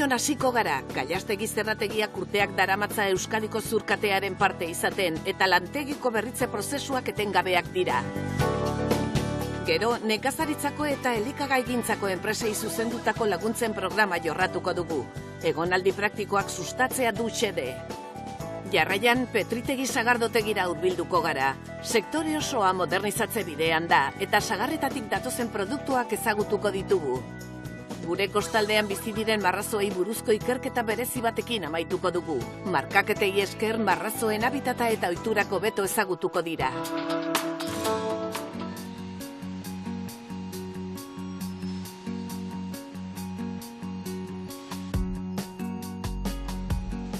Elorrion hasiko gara, Gallastegi zerrategiak urteak daramatza Euskadiko zurkatearen parte izaten eta lantegiko berritze prozesuak etengabeak dira. Gero, nekazaritzako eta elikagaigintzako enpresei zuzendutako laguntzen programa jorratuko dugu. Egonaldi praktikoak sustatzea du xede. Jarraian, Petritegi sagardotegira hurbilduko gara. Sektore osoa modernizatze bidean da eta sagarretatik datozen produktuak ezagutuko ditugu. Gure kostaldean bizi diren marrazoei buruzko ikerketa berezi batekin amaituko dugu. Markaketei esker marrazoen habitata eta ohiturako hobeto ezagutuko dira.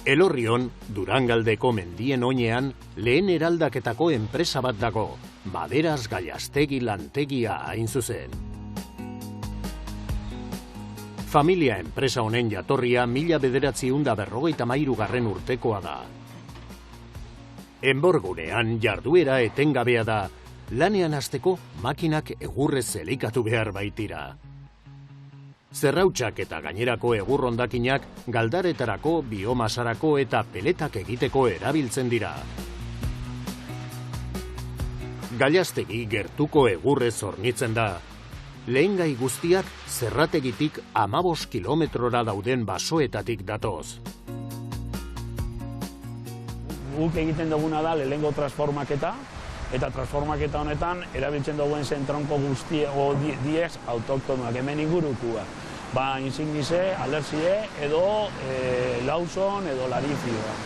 Elorrion, Durangaldeko mendien oinean, lehen eraldaketako enpresa bat dago, Maderas Gallastegi lantegia hain zuzen. Familia enpresa honen jatorria 1953 urtekoa da. Enborgunean jardunera etengabea da, lanean hasteko makinak egurrez elikatu behar baitira. Zerrautsak eta gainerako egur hondakinak galdaretarako, biomasarako eta peletak egiteko erabiltzen dira. Gallastegi gertuko egurrez hornitzen da. Lehengai guztiak zerrategitik 15 kilometrora dauden basoetatik datoz. Guk egiten duguna da lehengo transformaketa, eta transformaketa honetan erabiltzen duguen zen tronko guzti o 10 autoktonoak hemen ingurukua. Ba, insignize, alerzie, edo Lawson, edo Larifioa.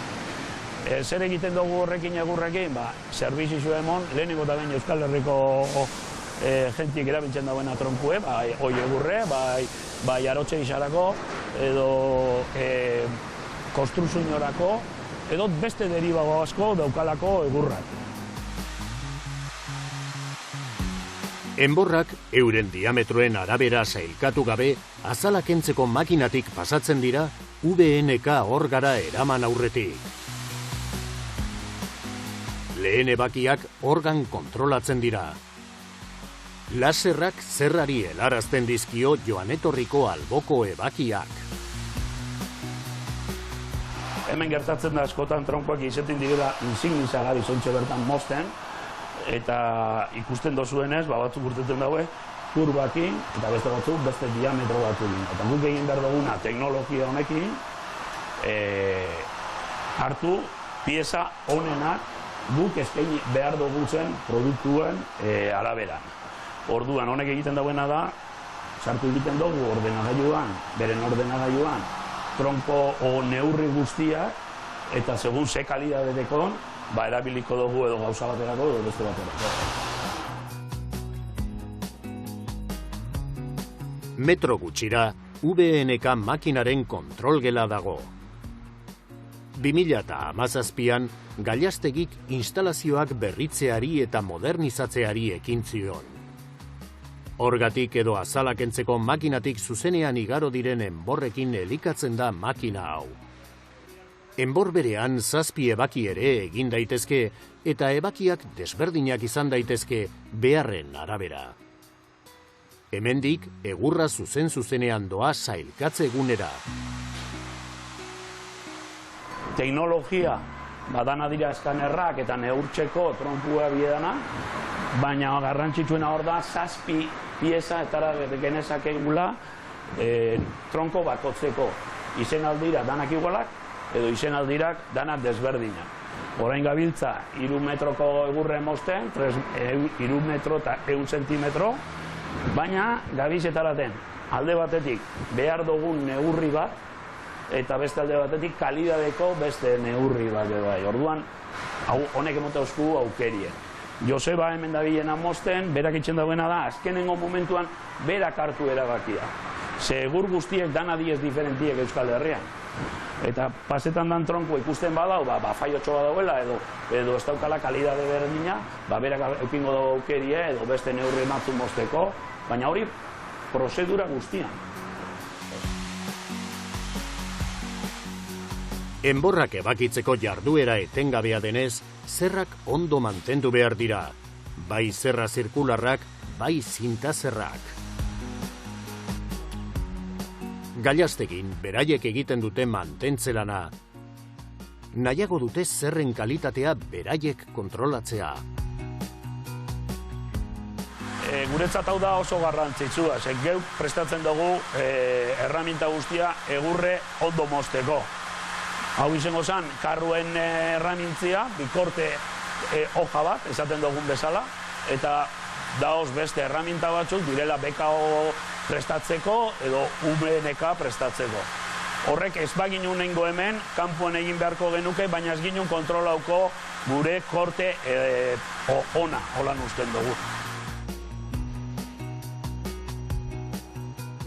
Zer egiten dugu horrekin egurrekin? Ba, zerbizizio emon, lehenengo eta behin Euskal Herriko jentiek erabiltzen dagoena tronkue, bai, oi egurre, bai arotxe izarako, edo konstruzioarako, edo beste deribago asko daukalako egurrak. Enborrak euren diametroen arabera sailkatu gabe, azala kentzeko makinatik pasatzen dira VNK orgara eraman aurretik. Lehen ebakiak organ kontrolatzen dira. Laserrak zerrari helarazten dizkio joanetorriko alboko ebakiak. Hemen gertatzen da askotan tronkoak izaten direla insigniza garizontxe bertan mozten, eta ikusten dozuenez, batzuk urteten daue, kurbakin, eta beste batzuk beste diametro batukin. Eta guk egin behar duguna teknologia honekin, hartu pieza honenak guk eskaini behar duguzen produktuen arabera. Orduan, honek egiten dauena da, sartu egiten dugu ordenagailuan, beren ordenagailuan, tronko o neurri guztiak, eta segun ze kalidadekon, erabiliko dugu edo gauza baterako edo beste baterako. Metro gutxira, VNK makinaren kontrolgela dago. 2017an, Gallastegik instalazioak berritzeari eta modernizatzeari ekin zion. Horgatik edo azalakentzeko makinatik zuzenean igaro diren enborrekin elikatzen da makina hau. Enbor berean 7 ebaki ere egin daitezke eta ebakiak desberdinak izan daitezke beharren arabera. Hemendik egurra zuzenean doa sailkatze egunera. Teknologia, badana dira eskanerrak eta neurtzeko tronkua biedana, baina garrantzitsuena hor da 7 pieza etara genezakegula tronko bakotzeko. Izen aldira danak igualak, edo izen aldirak danak desberdinak. Orain gabiltza 3 metroko egurre mozten, 3 metro eta 1 zentimetro, baina gabizetaraten alde batetik behar dugun neurri bat, eta beste alde batetik kalidadeko beste neurri bat bai. Orduan, honek emote ausku aukerien. Joseba hemen dabilena mozten, berak itxen dagoena da, azkenengo momentuan berak hartu erabakia. Segur guztiek dana 10 diferentiek Euskal Herrian. Eta pasetan dan tronko ikusten badau, faiotxo badauela edo ez daukala kalidade berdina, berak eukingo dago aukerie edo beste neurri matzu mozteko, baina hori prozedura guztian. Enborrak ebakitzeko jarduera etengabea denez, zerrak ondo mantendu behar dira, bai zerra zirkularrak, bai zinta zerrak. Gallastegin beraiek egiten dute mantentze lana. Nahiago dute zerren kalitatea beraiek kontrolatzea. Guretzat hau da oso garrantzitsua, geuk prestatzen dugu erraminta guztia egurre ondo mozteko. Hau izango zen, karruen erramintzia, bikorte hoja bat, esaten dugun bezala, eta daoz beste erraminta batzuk direla BKO prestatzeko edo UMNK prestatzeko. Horrek ez baginu nengo hemen, kanpoan egin beharko genuke, baina ez ginen kontrolauko gure korte ona, holan usten dugu.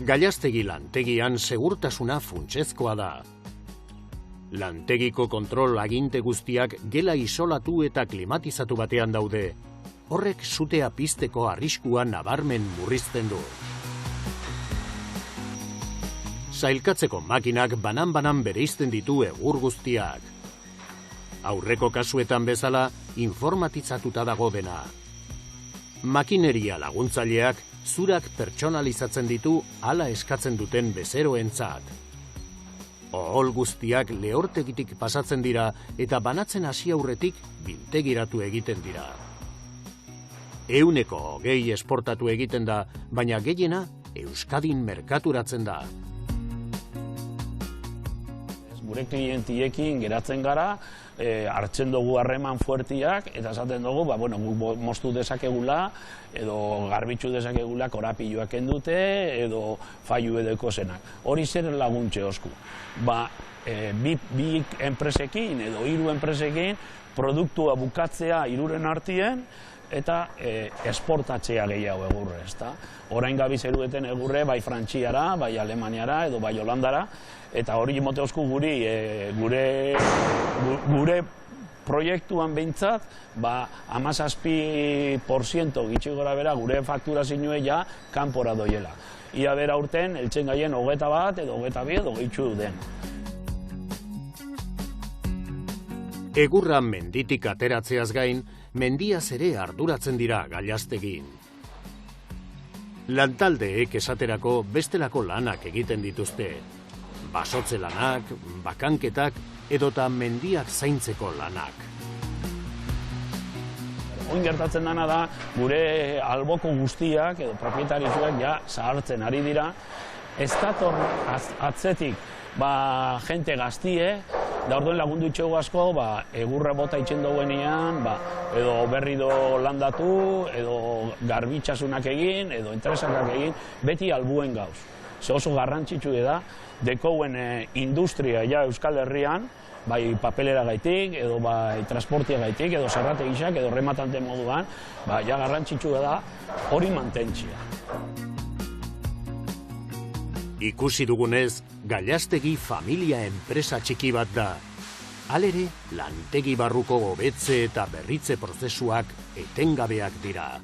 Gallastegi lantegian segurtasuna funtsezkoa da. Lantegiko kontrol aginte guztiak gela isolatu eta klimatizatu batean daude. Horrek sutea pizteko arriskua nabarmen murrizten du. Sailkatzeko makinak banan-banan bereizten ditu egur guztiak. Aurreko kasuetan bezala informatizatuta dago dena. Makineria laguntzaileak zurak pertsonalizatzen ditu hala eskatzen duten bezeroentzat. Ohol guztiak lehortegitik pasatzen dira eta banatzen hasi aurretik biltegiratu egiten dira. 100% esportatu egiten da, baina gehiena Euskadin merkaturatzen da. Gure klientiekin geratzen gara, hartzen dugu harreman fuertiak, eta esaten dugu, moztu dezakegula, edo garbitzu dezakegula korapiloak kendute, edo faiu edeko zenak. Hori zer laguntze osku. Bi enpresekin, edo 3 enpresekin, produktua bukatzea 3 artien, eta esportatzea gehiago egurre, ezta? Orain gabizerueten egurre, bai Frantziara, bai Alemaniara, edo bai Holandara, eta hori mote osku gure proiektuan behintzat, 17% gitxi gora bera gure fakturazioa ja kanpora doiela. Ia bera urten, eltzen gaien 21 edo 22 edo gehitxu den. Egurra menditik ateratzeaz gain, mendiaz ere arduratzen dira Gallastegin. Lantaldeek esaterako bestelako lanak egiten dituzte. Basotze lanak, bakanketak edota mendiak zaintzeko lanak. Oin gertatzen dena da, gure alboko guztiak edo propietarizuak ja zahartzen ari dira. Ez dator atzetik jente gaztie, da orduen lagundu itxegu asko, egurra bota itxen duenean, edo berri do landatu, edo garbitxasunak egin, edo interesakak egin, beti albuen gauz. Ze oso garrantzitsu da, dekouen industria ja Euskal Herrian, bai papelera gaitik, edo bai transportia gaitik, edo zerrate gixak, edo rematante moduan, ja garrantzitsu da hori mantentzia. Ikusi dugunez, Gallastegi familia enpresa txiki bat da. Halere, lantegi barruko hobetze eta berritze prozesuak etengabeak dira.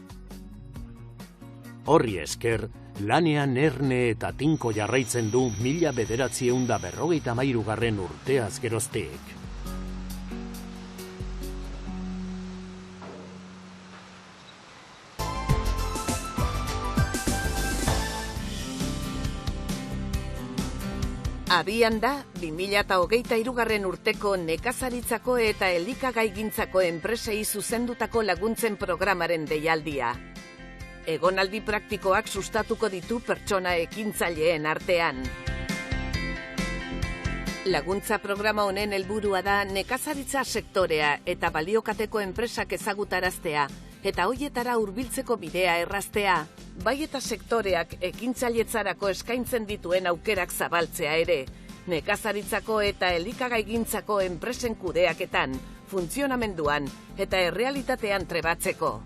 Horri esker, lanean erne eta tinko jarraitzen du 1953 urteaz geroztik. Abian da, 2023 urteko nekazaritzako eta elikagaigintzako enpresei zuzendutako laguntzen programaren deialdia. Egonaldi praktikoak sustatuko ditu pertsona ekintzaileen artean. Laguntza programa honen helburua da nekazaritza sektorea eta baliokateko enpresak ezagutaraztea, eta hoietara hurbiltzeko bidea erraztea, bai eta sektoreak ekintzailetzarako eskaintzen dituen aukerak zabaltzea ere, nekazaritzako eta elikagaigintzako enpresen kudeaketan, funtzionamenduan eta errealitatean trebatzeko.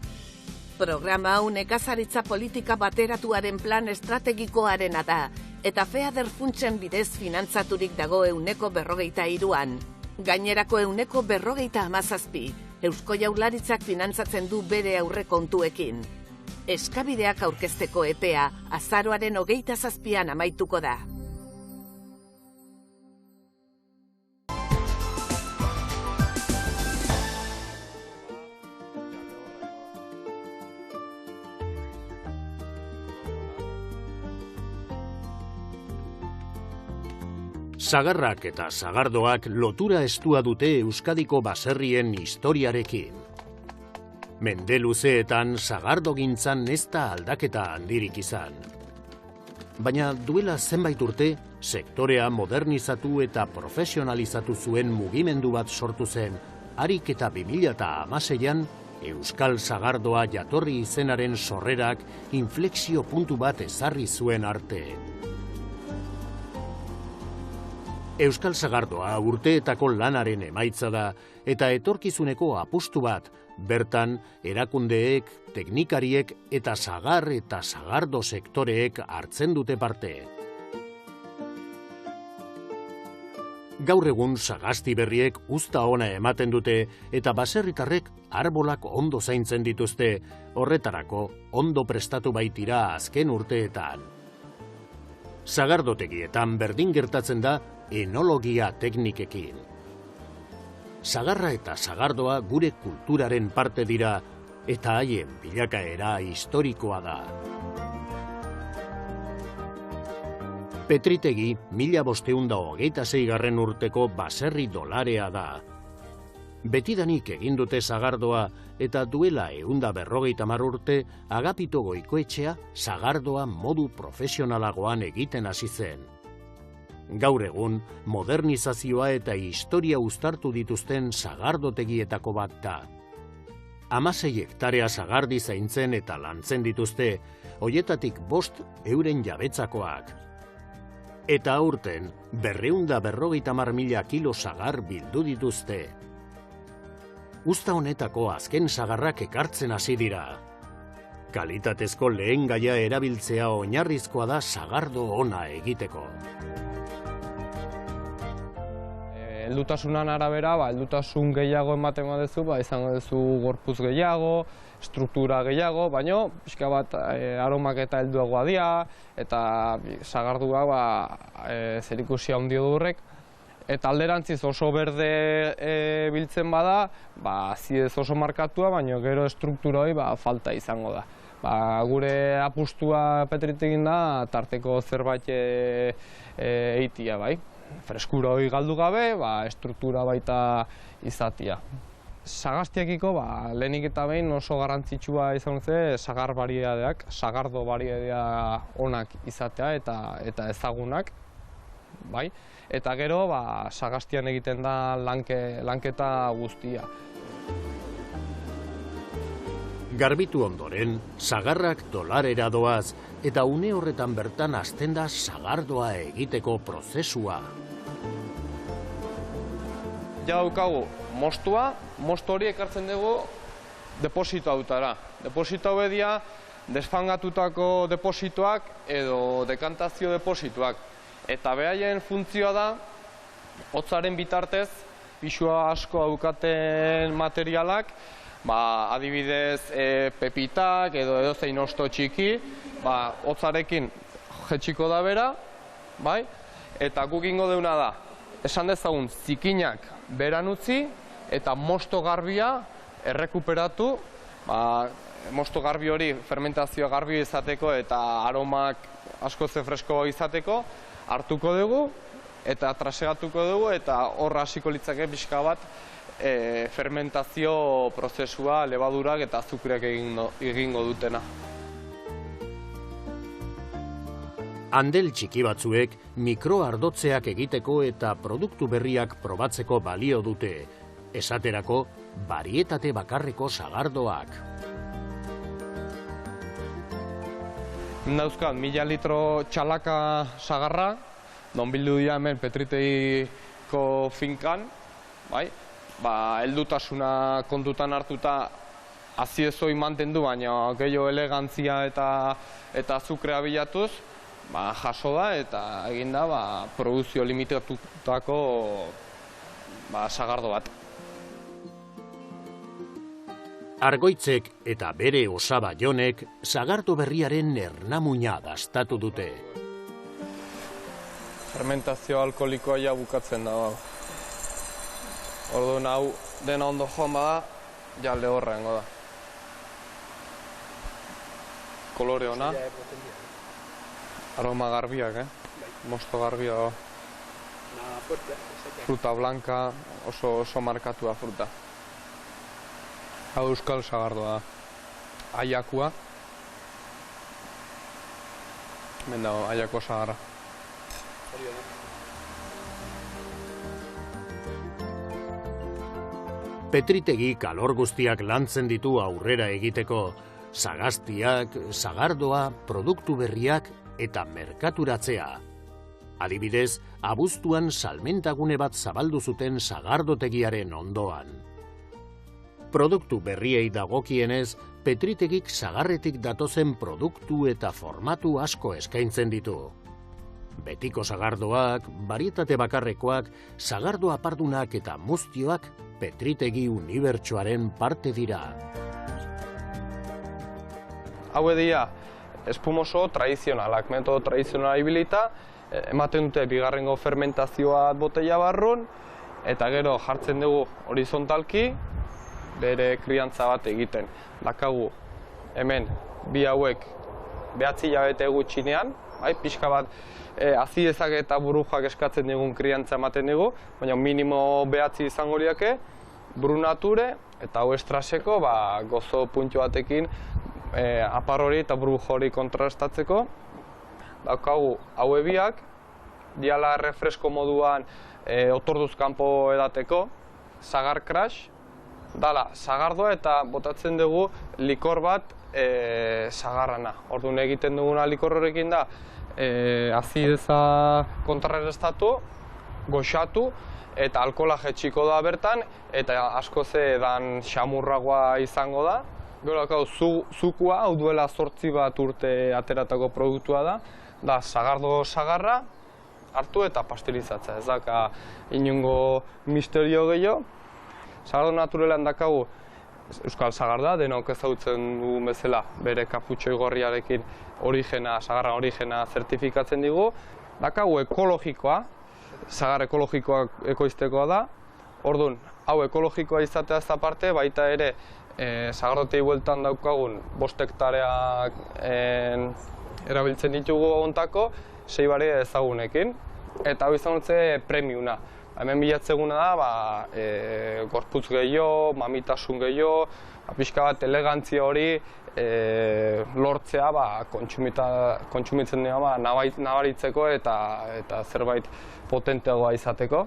Programa hau nekazaritza politika bateratuaren plan estrategikoarena da, eta FEADER funtsen bidez finantzaturik dago 143an. Gainerako 157, Eusko Jaurlaritzak finantzatzen du bere aurrekontuekin. Eskabideak aurkezteko epea azaroaren 27an amaituko da. Sagarrak eta sagardoak lotura estua dute Euskadiko baserrien historiarekin. Mende luzeetan sagardogintzan ez da aldaketa handirik izan. Baina duela zenbait urte, sektorea modernizatu eta profesionalizatu zuen mugimendu bat sortu zen, harik eta 2016an Euskal Sagardoa jatorri izenaren sorrerak inflexio puntu bat ezarri zuen arte. Euskal Sagardoa urteetako lanaren emaitza da eta etorkizuneko apustu bat, bertan erakundeek, teknikariek eta sagar eta sagardo sektoreek hartzen dute parte. Gaur egun sagasti berriek uzta ona ematen dute eta baserritarrek arbolak ondo zaintzen dituzte, horretarako ondo prestatu baitira azken urteetan. Sagardotegietan berdin gertatzen da enologia teknikekin. Sagarra eta sagardoa gure kulturaren parte dira eta haien bilakaera historikoa da. Petritegi 1526 urteko baserri dolarea da. Betidanik egin dute sagardoa eta duela 150 urte Agapito Goikoetxea sagardoa modu profesionalagoan egiten hasi zen. Gaur egun, modernizazioa eta historia uztartu dituzten sagardotegietako bat da. 16 hektarea sagardi zaintzen eta lantzen dituzte, hoietatik 5 euren jabetzakoak. Eta aurten, 250.000 kilo sagar bildu dituzte. Uzta honetako azken sagarrak ekartzen hasi dira. Kalitatezko lehen gaia erabiltzea oinarrizkoa da sagardo ona egiteko. Heldutasunan arabera, heldutasun gehiago ematen baduzu, izango duzu gorputz gehiago, struktura gehiago, baina pixka bat aromak eta helduagoa dira, eta sagardua zerikusia handia du horrek. Eta alderantziz oso berde biltzen bada, aziez oso markatua, baina gero struktura hori falta izango da. Gure apustua Petritegin da, tarteko zerbait eitia, bai. Freskura hori galdu gabe, struktura baita izatia. Sagastiakiko, lehenik eta behin oso garrantzitsua izan zen sagar bariedadeak, sagardo bariedea onak izatea eta ezagunak. Eta gero, sagastian egiten da lanketa guztia. Garbitu ondoren, sagarrak dolarera doaz eta une horretan bertan hasten da sagardoa egiteko prozesua. Ja daukagu mostua, mostu hori ekartzen dugu deposito hautara. Deposito hau edia desfangatutako depositoak edo dekantazio depositoak. Eta behaien funtzioa da, hotzaren bitartez, pisua asko daukaten materialak, adibidez pepitak edo edozein hosto txiki, hotzarekin jetxiko da bera, eta guk ingo deuna da, esan dezagun zikinak beran utzi eta mosto garbia errekuperatu, mosto garbi hori fermentazioa garbi izateko eta aromak asko ze fresko izateko, hartuko dugu eta trasegatuko dugu eta horra hasiko litzake pixka bat fermentazio prozesua, lebadurak eta azukreak egingo dutena. Handel txiki batzuek mikroardotzeak egiteko eta produktu berriak probatzeko balio dute, esaterako barietate bakarreko sagardoak. Dauzkat, 1000 litro txalaka sagarra, non bildu dira hemen Petritegiko finkan, heldutasuna kontutan hartuta aziezoi mantendu, baina gehiago elegantzia eta azukrea bilatuz, jaso da eta egin da produzio limitatutako sagardo bat. Argoitzek eta bere osaba Jonek sagardo berriaren ernamuina dastatu dute. Fermentazio alkoholikoa ja bukatzen da. Orduan hau dena ondo joan bada, ja lehorrengo da. Kolore ona. Aroma garbiak, mosto garbia da. Fruta blanca, oso markatua fruta. Hau euskal sagardoa, aiakua. Hemen dago, aiako sagarra. Petritegik alor guztiak lantzen ditu aurrera egiteko, sagaztiak, sagardoa, produktu berriak eta merkaturatzea. Adibidez, abuztuan salmentagune bat zabaldu zuten sagardotegiaren ondoan. Produktu berriei dagokienez, Petritegik sagarretik datozen produktu eta formatu asko eskaintzen ditu. Betiko sagardoak, barietate bakarrekoak, sagardo apardunak eta muztioak Petritegi unibertsoaren parte dira. Haue dira espumoso tradizionalak, metodo tradizionala ibilita, ematen dute bigarrengo fermentazioa botella barrun, eta gero jartzen dugu horizontalki, bere kriantza bat egiten. Dakagu hemen bi hauek 9 hilabete gutxinean, pixka bat azidezak eta burujak eskatzen digun kriantza ematen dugu, baina minimo 9 izango liake, brunature eta hau estraseko gozo puntu batekin apar hori eta buruj hori kontrastatzeko. Daukagu haue biak, diala refresko moduan otorduz kanpo edateko, sagar crash, dala sagardoa eta botatzen dugu likor bat sagarrana. Orduan egiten duguna likor horrekin da azideza kontrarrestatu, goxatu eta alkohola jetxiko da bertan eta asko edan xamurragoa izango da. Gero zukua, hau duela 8 bat urte ateratako produktua da sagardo sagarra hartu eta pasteurizatza. Ez daka inongo misterio gehiago. Sagardo naturalan dakagu euskal sagarda, denok ezagutzen dugun bezala bere kaputxoi gorriarekin sagarra origena zertifikatzen digu. Dakagu ekologikoa, sagar ekologikoa ekoiztekoa da. Orduan, hau ekologikoa izatea ez aparte, baita ere sagardotei bueltan daukagun 5 hektareak erabiltzen ditugu ontako 6 baria ezagunekin. Eta hau izan dutze premiuna. Hemen bilatzeguna da gorputz gehiago, mamitasun gehiago, pixka bat elegantzia hori lortzea kontsumitzen dira nabaritzeko eta zerbait potenteagoa izateko.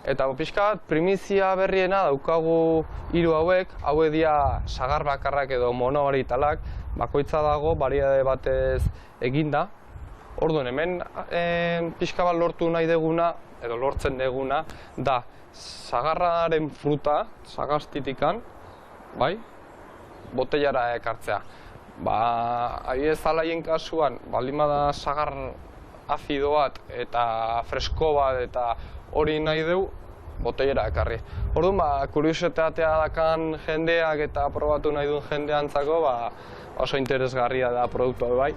Eta pixka bat primizia berriena daukagu 3 hauek dira sagar bakarrak edo monobaritalak, bakoitza dago bariade batez eginda. Orduan hemen pixka bat lortu nahi deguna, edo lortzen deguna, da sagarraren fruta, sagaztitikan, botellara ekartzea. Adibidez alaien kasuan, baldin bada sagar azido bat eta fresko bat eta hori nahi dugu, botellara ekarri. Orduan, kuriositatea dakan jendeak eta probatu nahi duen jendeantzako, oso interesgarria da produktua bai.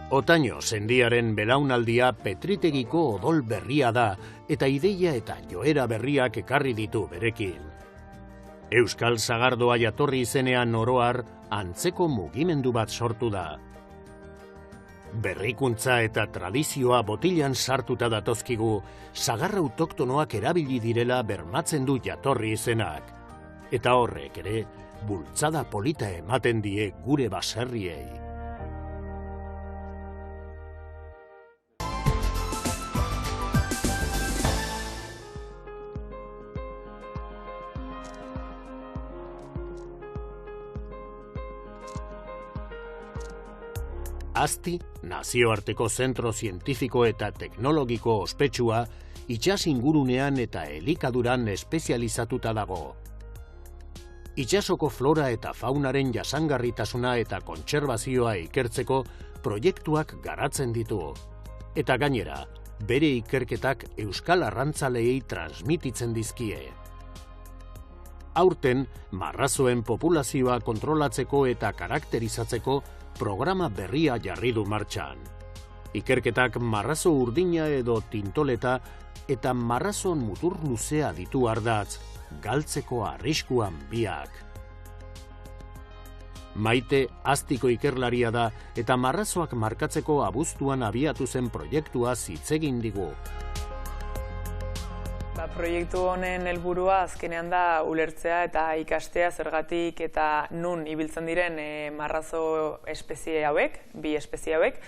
Otaino sendiaren belaunaldia Petritegiko odol berria da eta ideia eta joera berriak ekarri ditu berekin. Euskal sagardoa jatorri izenean oroar antzeko mugimendu bat sortu da. Berrikuntza eta tradizioa botilan sartuta datozkigu, sagar autoktonoak erabili direla bermatzen du jatorri izenak. Eta horrek ere, bultzada polita ematen die gure baserriei. ASTI, nazioarteko zentro zientifiko eta teknologiko ospetsua, itsas ingurunean eta elikaduran espezializatuta dago. Itsasoko flora eta faunaren jasangarritasuna eta kontserbazioa ikertzeko proiektuak garatzen ditu. Eta gainera, bere ikerketak euskal arrantzaleei transmititzen dizkie. Aurten, marrazoen populazioa kontrolatzeko eta karakterizatzeko programa berria jarri du martxan. Ikerketak marrazo urdina edo tintoleta eta marrazon mutur luzea ditu ardatz, galtzeko arriskuan biak. Maite Aztiko ikerlaria da eta marrazoak markatzeko abuztuan abiatu zen proiektua hitz egin digu. Proiektu honen helburua azkenean da ulertzea eta ikastea zergatik eta nun ibiltzen diren marrazo espezie hauek, bi espezie hauek,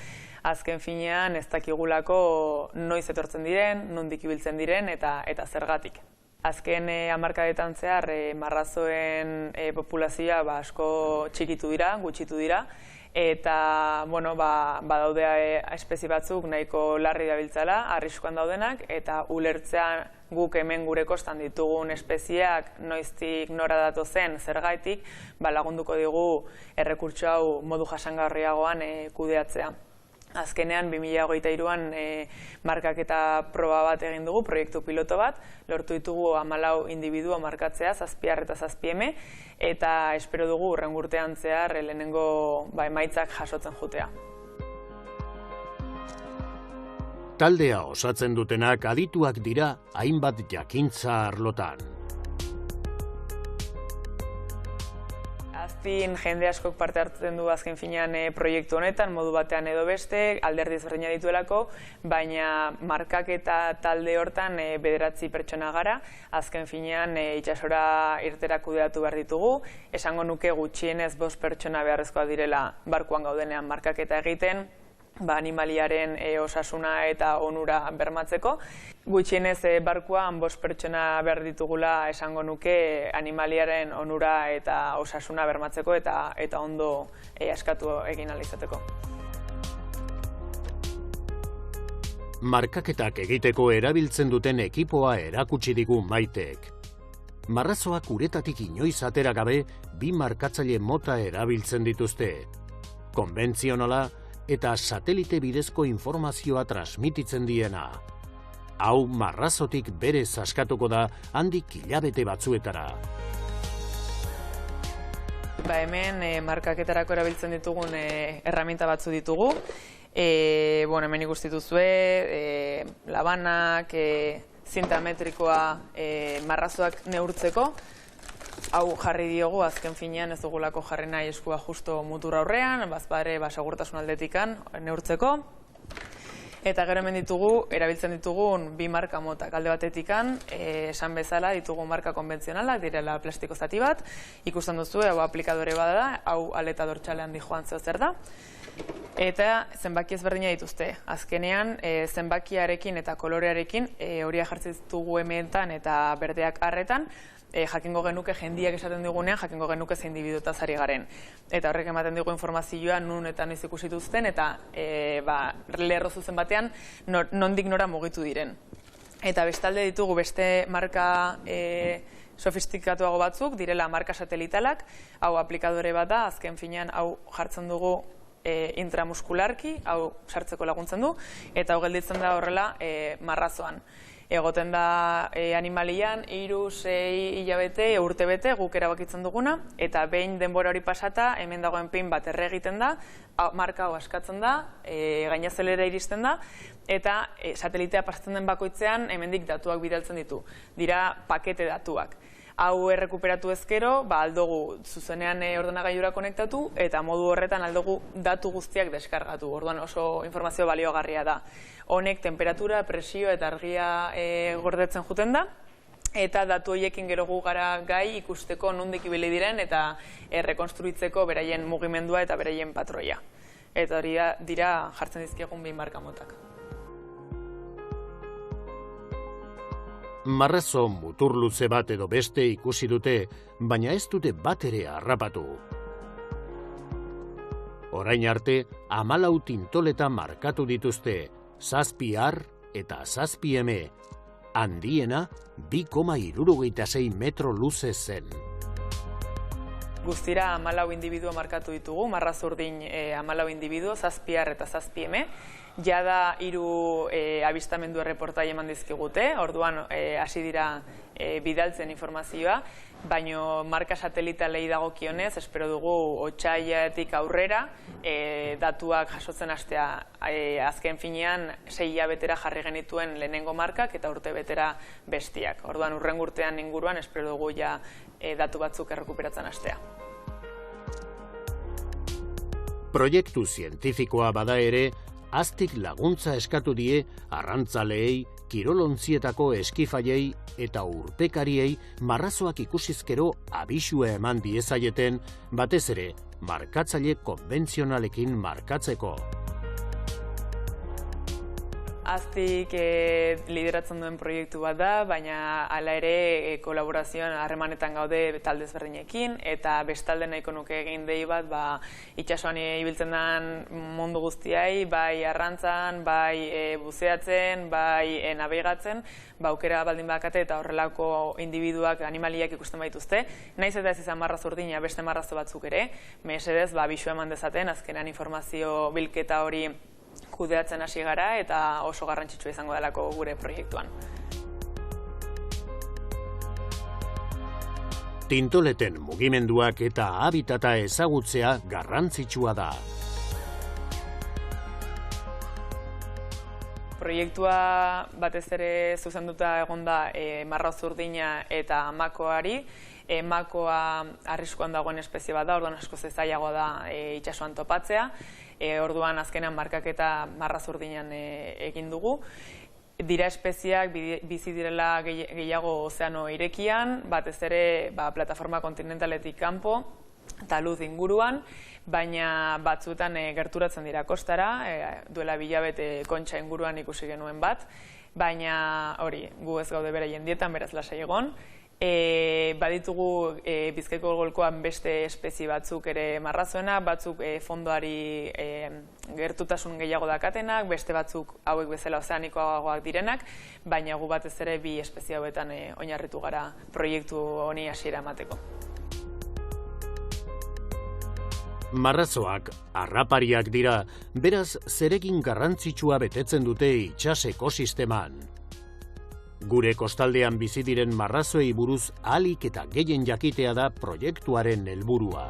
azken finean ez dakigulako noiz etortzen diren, nondik ibiltzen diren eta zergatik. Azken hamarkadetan zehar marrazoen populazioa asko txikitu dira, gutxitu dira, eta badaude espezie batzuk nahiko larri dabiltzala, arriskuan daudenak, eta ulertzean guk hemen gure kostan ditugun espezieak noiztik nora datozen zergaitik, lagunduko digu errekurtso hau modu jasangarriagoan kudeatzea. Azkenean, 2023an markaketa proba bat egin dugu, proiektu piloto bat, lortu ditugu 14 individua markatzea, 7 eta 7 eta espero dugu hurrengo urtean zehar lehenengo emaitzak jasotzen jutea. Taldea osatzen dutenak adituak dira hainbat jakintza arlotan. Azpin jende askok parte hartzen du azken finean proiektu honetan, modu batean edo beste, alderdi ezberdina dituelako, baina markaketa talde hortan 9 pertsona gara, azken finean itsasora irtera kudeatu behar ditugu, esango nuke gutxienez 5 pertsona beharrezkoa direla barkuan gaudenean markaketa egiten, animaliaren osasuna eta onura bermatzeko. Gutxienez barkuan 5 pertsona behar ditugula esango nuke animaliaren onura eta osasuna bermatzeko eta ondo askatu egin ahal izateko. Markaketak egiteko erabiltzen duten ekipoa erakutsi digu Maitek. Marrazoak uretatik inoiz atera gabe 2 markatzaile mota erabiltzen dituzte. Konbentzionala eta satelite bidezko informazioa transmititzen diena. Hau marrazotik berez askatuko da handik hilabete batzuetara. Hemen markaketarako erabiltzen ditugun erraminta batzu ditugu. Hemen ikustituzue labanak, zinta metrikoa marrazoak neurtzeko. Hau jarri diogu, azken finean ez dugulako jarri nahi eskua justo mutur aurrean, bazpare segurtasun aldetikan neurtzeko. Eta gero hemen erabiltzen ditugun 2 marka motak. Alde batetikan, esan bezala ditugu marka konbentzionalak, direla plastiko zati bat. Ikusten duzu, hau aplikadore bada, hau aleta dortsalean dijoan zer da. Eta zenbaki ezberdina dituzte. Azkenean, zenbakiarekin eta kolorearekin horia jartzen ditugu hemenetan eta berdeak harretan, jakingo genuke jendiak esaten digunean, jakingo genuke zein individuetaz ari garen. Eta horrek ematen digu informazioa nun eta noiz ikusi dituzten eta lerro zuzen batean nondik nora mugitu diren. Eta bestalde ditugu beste marka sofistikatuago batzuk, direla marka satelitalak, hau aplikadore bat da, azken finean hau jartzen dugu intramuskularki, hau sartzeko laguntzen du, eta hau gelditzen da horrela marrazoan. Egoten da animalian 3-6 hilabete, urtebete guk erabakitzen duguna, eta behin denbora hori pasata, hemen dagoen pin bat erre egiten da, marka hau askatzen da, gainazelera iristen da, eta satelitea pasatzen den bakoitzean hemendik datuak bidaltzen ditu. Dira pakete datuak. Hau errekuperatu ezkero, aldugu zuzenean ordenagailura konektatu, eta modu horretan aldugu datu guztiak deskargatu. Orduan oso informazio baliogarria da. Honek temperatura, presio eta argia gordetzen juten da, eta datu horiekin gero gu gara gai ikusteko nondik ibili diren eta rekonstruitzeko beraien mugimendua eta beraien patroia. Eta hori dira jartzen dizkiegun 2 marka motak. Marrazo mutur luze bat edo beste ikusi dute, baina ez dute bat ere harrapatu. Orain arte, 14 tintoleta markatu dituzte, 7 ar eta 7 eme. Handiena 2,76 metro luze zen. Guztira 14 individua markatu ditugu, marrazo urdin 14 individu, 7 ar eta 7 eme. Jada 3 abistamendu erreportai eman dizkigute, orduan hasi dira bidaltzen informazioa, baino marka satelitalei dagokionez, espero dugu otsailetik aurrera datuak jasotzen hastea. Azken finean 6 hilabetera jarri genituen lehenengo markak eta urtebetera bestiak. Orduan hurrengo urtean inguruan espero dugu ja datu batzuk errekuperatzen hastea. Proiektu zientifikoa bada ere, Aztik laguntza eskatu die arrantzaleei, kirolontzietako eskifaiei eta urpekariei marrazoak ikusizkero abisua eman diezaieten, batez ere, markatzaile konbentzionalekin markatzeko. Aztik lideratzen duen proiektu bat da, baina hala ere kolaborazioan harremanetan gaude talde ezberdinekin, eta bestalde nahiko nuke egin dei bat itsasoan ibiltzen den mundu guztiai, bai arrantzan, bai buzeatzen, bai nabigatzen, aukera baldin bakate eta horrelako individuak, animaliak ikusten baituzte. Naiz eta ez izan marrazo urdina beste marrazo batzuk ere, mesedez abisua eman dezaten, azkenean informazio bilketa hori kudeatzen hasi gara eta oso garrantzitsua izango delako gure proiektuan. Tintoleten mugimenduak eta habitata ezagutzea garrantzitsua da. Proiektua batez ere zuzenduta egonda marrazo urdina eta makoari. Makoa arriskuan dagoen espezie bat da, orduan askoz zailagoa da itsasoan topatzea. Orduan azkenean markaketa marrazo urdinan egin dugu. Dira espezieak bizi direla gehiago ozeano irekian, batez ere plataforma kontinentaletik kanpo eta luz inguruan, baina batzuetan gerturatzen dira kostara, duela bilabete Kontxa inguruan ikusi genuen bat, baina hori, gu ez gaude beraien dietan, beraz lasai egon. Baditugu Bizkaiko golkoan beste espezie batzuk ere marrazoena, batzuk fondoari gertutasun gehiago dakatenak, beste batzuk hauek bezala ozeanikoagoak direnak, baina gu batez ere bi espezie hauetan oinarritu gara proiektu honi hasiera emateko. Marrazoak harrapariak dira, beraz zeregin garrantzitsua betetzen dute itsas ekosisteman. Gure kostaldean bizi diren marrazoei buruz ahalik eta gehien jakitea da proiektuaren helburua.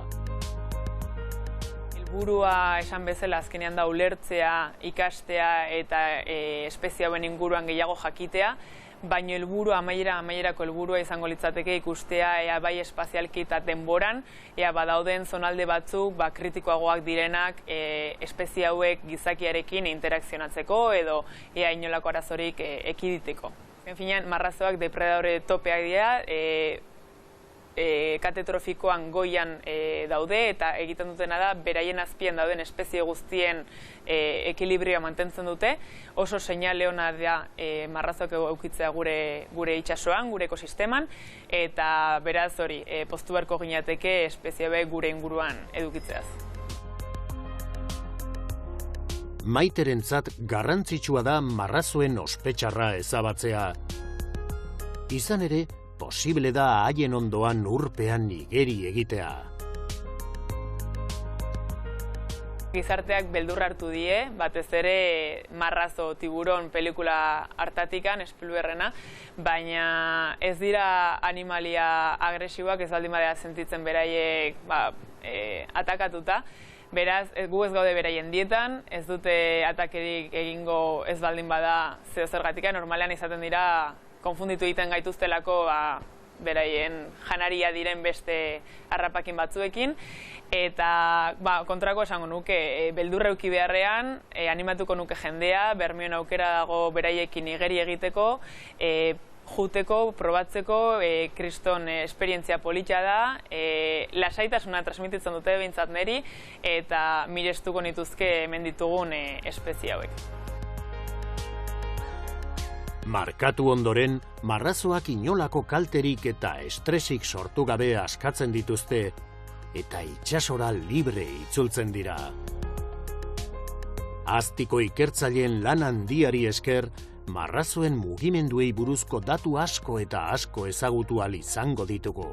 Helburua esan bezala azkenean da ulertzea, ikastea eta espezie hauen inguruan gehiago jakitea, baina helburua amaierako helburua izango litzateke ikustea ea bai espazialki eta denboran, ea badauden zonalde batzuk kritikoagoak direnak espezie hauek gizakiarekin interakzionatzeko edo ea inolako arazorik ekiditeko. Finean, marrazoak depredadore topeak dira, katetrofikoan goian daude eta egiten dutena da beraien azpian dauden espezie guztien ekilibrioa mantentzen dute. Oso seinale ona da marrazoak eukitzea gure itsasoan, gure ekosisteman, eta beraz hori, poztu beharko ginateke espezie hauek gure inguruan edukitzeaz. Maiterentzat garrantzitsua da marrazoen ospetxarra ezabatzea. Izan ere, posible da haien ondoan urpean igeri egitea. Gizarteak beldur hartu die, batez ere Marrazo tiburon pelikula hartatikan, Spielbergena, baina ez dira animalia agresiboak, ez baldin badea sentitzen beraiek atakatuta. Beraz, gu ez gaude beraien dietan, ez dute atakerik egingo ez baldin bada zeo zergatika, normalean izaten dira konfunditu egiten gaituztelako beraien janaria diren beste harrapakin batzuekin, eta kontrako esango nuke, beldurra eduki beharrean, animatuko nuke jendea, bermeon aukera dago beraiekin igeri egiteko, juteko, probatzeko, kriston esperientzia politxa da, lasaitasuna transmititzen dute behintzat neri, eta mirestuko nituzke hemen ditugun espezie hauek. Markatu ondoren, marrazoak inolako kalterik eta estresik sortu gabe askatzen dituzte, eta itsasora libre itzultzen dira. Aztiko ikertzaileen lan handiari esker, marrazoen mugimenduei buruzko datu asko eta asko ezagutu ahal izango ditugu.